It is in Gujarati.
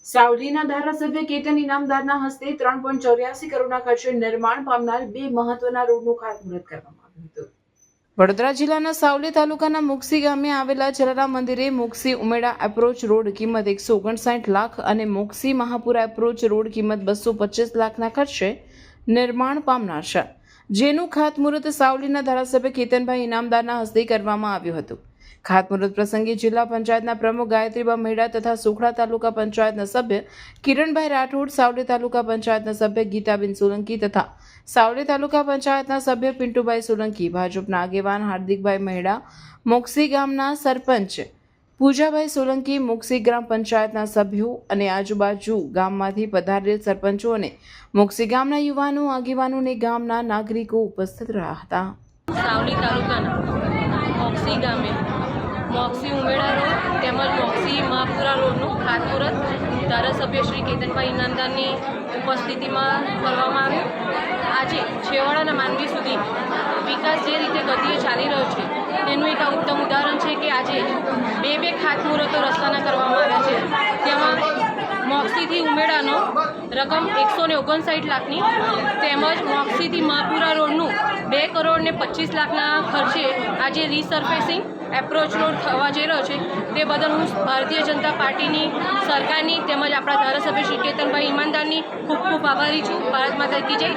સાવલીના ધારાસભ્ય કેતન ઇનામદારના હસ્તે 3.84 કરોડના ખર્ચે નિર્માણ પામનાર બે મહત્વના રોડનું ખાતમુહૂર્ત કરવામાં આવ્યું હતું. વડોદરા જિલ્લાના સાવલી તાલુકાના મુકસી ગામે આવેલા જલારામ મંદિરે મુકસી ઉમેડા એપ્રોચ રોડ કિંમત 159 લાખ અને મુકસી મહાપુરા એપ્રોચ રોડ કિંમત 225 લાખના ખર્ચે નિર્માણ પામનાર છે, જેનું ખાતમુહૂર્ત સાવલીના ધારાસભ્ય કેતનભાઈ ઇનામદારના હસ્તે કરવામાં આવ્યું હતું. ખાતમુહૂર્ત પ્રસંગે જિલ્લા પંચાયતના પ્રમુખ ગાયત્રીબા મેડા તથા સુખડા તાલુકા પંચાયતના સભ્ય કિરણભાઈ રાઠોડ, સાવલી તાલુકા પંચાયતના સભ્ય ગીતાબેન સોલંકી તથા સાવલી તાલુકા પંચાયતના સભ્ય પિન્ટુભાઈ સોલંકી, ભાજપના આગેવાન હાર્દિકભાઈ મેડા, મુકસી ગામના સરપંચ પૂજાભાઈ સોલંકી, મુકસી ગ્રામ પંચાયતના સભ્યો અને આજુબાજુ ગામમાંથી પધારેલ સરપંચો અને મુકસી ગામના યુવાનો, આગેવાનો અને ગામના નાગરિકો ઉપસ્થિત રહ્યા હતા. સાવલી તાલુકાના મોક્ષી ગામે મોક્ષી ઉમેડા રોડ તેમજ મોક્ષી મહાપુરા રોડનું ખાતમુહૂર્ત ધારાસભ્ય શ્રી કેતનભાઈ ઇનામદારની ઉપસ્થિતિમાં કરવામાં આવ્યું. આજે છેવાડાના માનવી સુધી વિકાસ જે રીતે ગતિએ ચાલી રહ્યો છે તેનું એક આ ઉત્તમ ઉદાહરણ છે કે આજે બે ખાતમુહૂર્તો રસ્તાના કરવામાં આવ્યા છે. તેમાં મોક્ષીથી ઉમેડાનો રકમ 159 લાખની તેમજ મોક્ષીથી મહાપુરા રોડનું 2.25 લાખના ખર્ચે આજે રીસર્ફેસિંગ એપ્રોચ રોડ થવા જઈ રહ્યો છે. તે બદલ હું ભારતીય જનતા પાર્ટીની, સરકારની તેમજ આપણા ધારાસભ્ય શ્રી કેતનભાઈ ઇનામદારની ખૂબ ખૂબ આભારી છું. ભારત માતા કી જય.